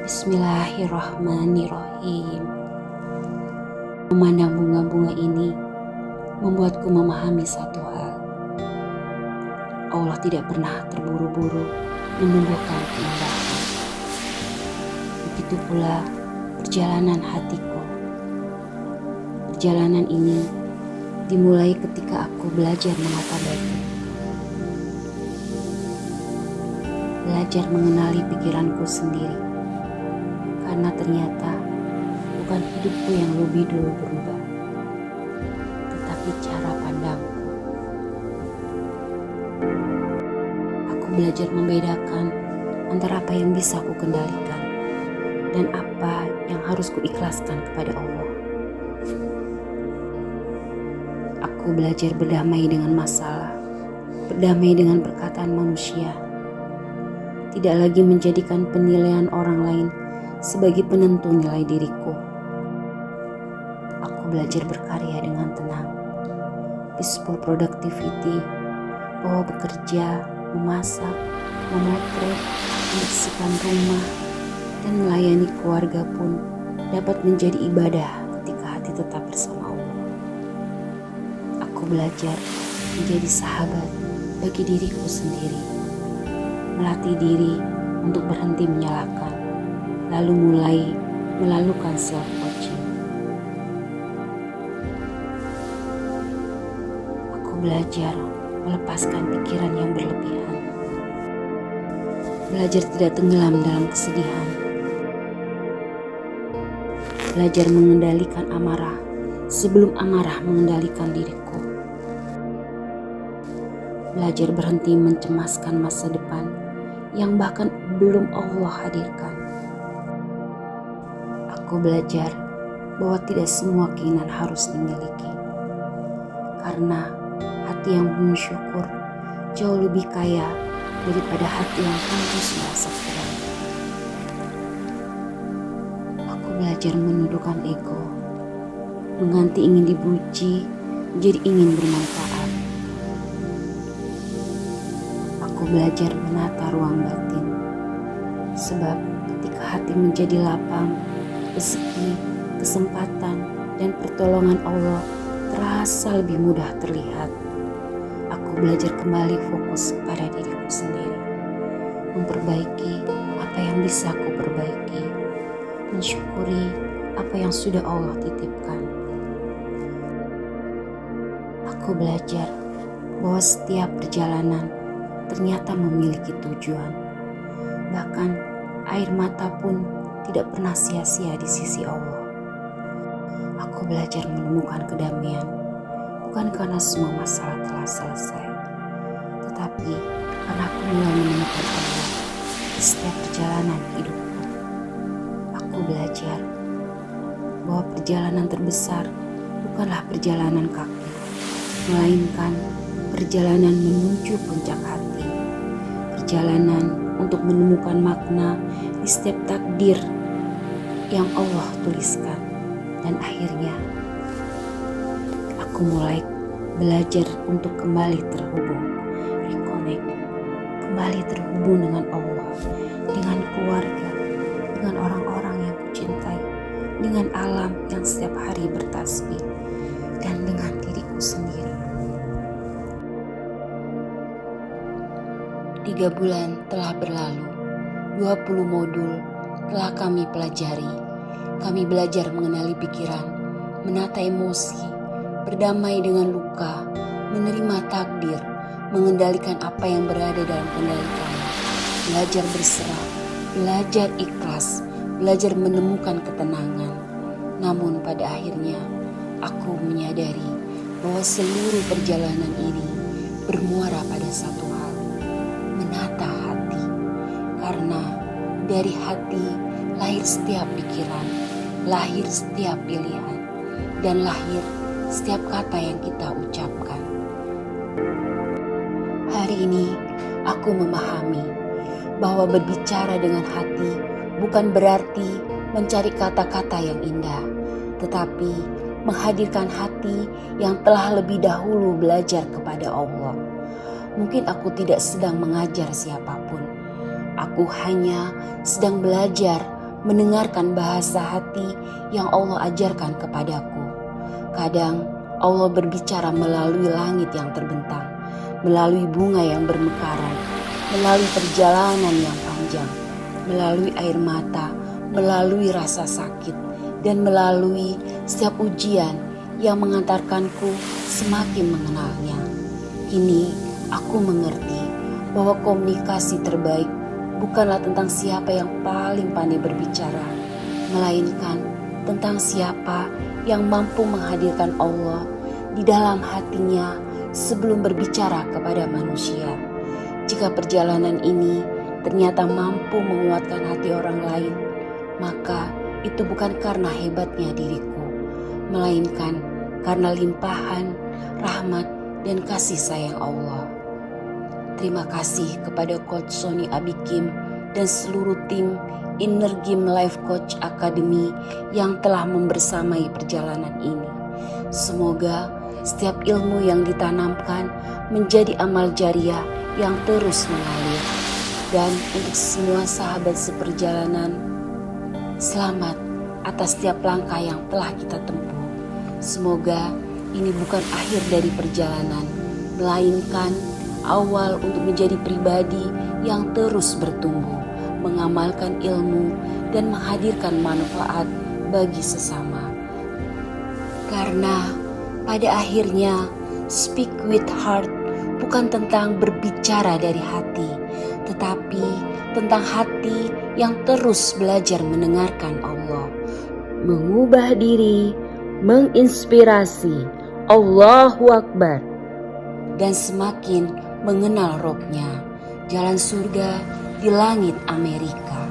Bismillahirrahmanirrahim. Memandang bunga-bunga ini membuatku memahami satu hal. Allah tidak pernah terburu-buru menumbuhkan keindahan. Begitu pula perjalanan hatiku. Perjalanan ini dimulai ketika aku belajar menata batu. Belajar mengenali pikiranku sendiri. Karena ternyata bukan hidupku yang lebih dulu berubah, tetapi cara pandangku. Aku belajar membedakan antara apa yang bisa aku kendalikan dan apa yang harus kuikhlaskan kepada Allah. Aku belajar berdamai dengan masalah, berdamai dengan perkataan manusia, tidak lagi menjadikan penilaian orang lain sebagai penentu nilai diriku. Aku belajar berkarya dengan tenang, peaceful productivity, bahwa bekerja, memasak, memotret, membersihkan rumah, dan melayani keluarga pun dapat menjadi ibadah ketika hati tetap bersama Allah. Aku belajar menjadi sahabat bagi diriku sendiri, melatih diri untuk berhenti menyalahkan, lalu mulai melakukan self-coaching. Aku belajar melepaskan pikiran yang berlebihan. Belajar tidak tenggelam dalam kesedihan. Belajar mengendalikan amarah sebelum amarah mengendalikan diriku. Belajar berhenti mencemaskan masa depan yang bahkan belum Allah hadirkan. Aku belajar bahwa tidak semua keinginan harus dimiliki. Karena hati yang penuh syukur jauh lebih kaya daripada hati yang terus merasa kurang. Aku belajar menundukkan ego, mengganti ingin dipuji menjadi ingin bermanfaat. Aku belajar menata ruang batin, sebab ketika hati menjadi lapang, rezeki, kesempatan, dan pertolongan Allah terasa lebih mudah terlihat. Aku belajar kembali fokus kepada diriku sendiri, memperbaiki apa yang bisa aku perbaiki, mensyukuri apa yang sudah Allah titipkan. Aku belajar bahwa setiap perjalanan ternyata memiliki tujuan. Bahkan air mata pun tidak pernah sia-sia di sisi Allah. Aku belajar menemukan kedamaian, bukan karena semua masalah telah selesai, tetapi karena aku mulai menemukan Allah di setiap perjalanan hidupku. Aku belajar bahwa perjalanan terbesar bukanlah perjalanan kaki, melainkan perjalanan menuju puncak hati, perjalanan untuk menemukan makna di setiap takdir yang Allah tuliskan. Dan akhirnya aku mulai belajar untuk kembali terhubung, reconnect, kembali terhubung dengan Allah, dengan keluarga, dengan orang-orang yang kucintai, dengan alam yang setiap hari bertasbih, dan dengan diriku sendiri. 3 bulan telah berlalu, 20 modul telah kami pelajari. Kami belajar mengenali pikiran, menata emosi, berdamai dengan luka, menerima takdir, mengendalikan apa yang berada dalam kendali kami, belajar berserah, belajar ikhlas, belajar menemukan ketenangan. Namun pada akhirnya aku menyadari bahwa seluruh perjalanan ini bermuara pada satu hal, menata hati. Karena dari hati lahir setiap pikiran, lahir setiap pilihan, dan lahir setiap kata yang kita ucapkan. Hari ini aku memahami bahwa berbicara dengan hati bukan berarti mencari kata-kata yang indah, tetapi menghadirkan hati yang telah lebih dahulu belajar kepada Allah. Mungkin aku tidak sedang mengajar siapapun. Aku hanya sedang belajar mendengarkan bahasa hati yang Allah ajarkan kepadaku. Kadang Allah berbicara melalui langit yang terbentang, melalui bunga yang bermekaran, melalui perjalanan yang panjang, melalui air mata, melalui rasa sakit, dan melalui setiap ujian yang mengantarkanku semakin mengenalnya. Kini aku mengerti bahwa komunikasi terbaik bukanlah tentang siapa yang paling pandai berbicara, melainkan tentang siapa yang mampu menghadirkan Allah di dalam hatinya sebelum berbicara kepada manusia. Jika perjalanan ini ternyata mampu menguatkan hati orang lain, maka itu bukan karena hebatnya diriku, melainkan karena limpahan, rahmat, dan kasih sayang Allah. Terima kasih kepada Coach Sony Abikim dan seluruh tim Inner Game Life Coach Academy yang telah membersamai perjalanan ini. Semoga setiap ilmu yang ditanamkan menjadi amal jariah yang terus mengalir. Dan untuk semua sahabat seperjalanan, selamat atas setiap langkah yang telah kita tempuh. Semoga ini bukan akhir dari perjalanan, melainkan awal untuk menjadi pribadi yang terus bertumbuh, mengamalkan ilmu dan menghadirkan manfaat bagi sesama. Karena pada akhirnya speak with heart bukan tentang berbicara dari hati, tetapi tentang hati yang terus belajar mendengarkan Allah. Mengubah diri, menginspirasi, Allahu Akbar, dan semakin mengenal Robnya, jalan surga di langit Amerika.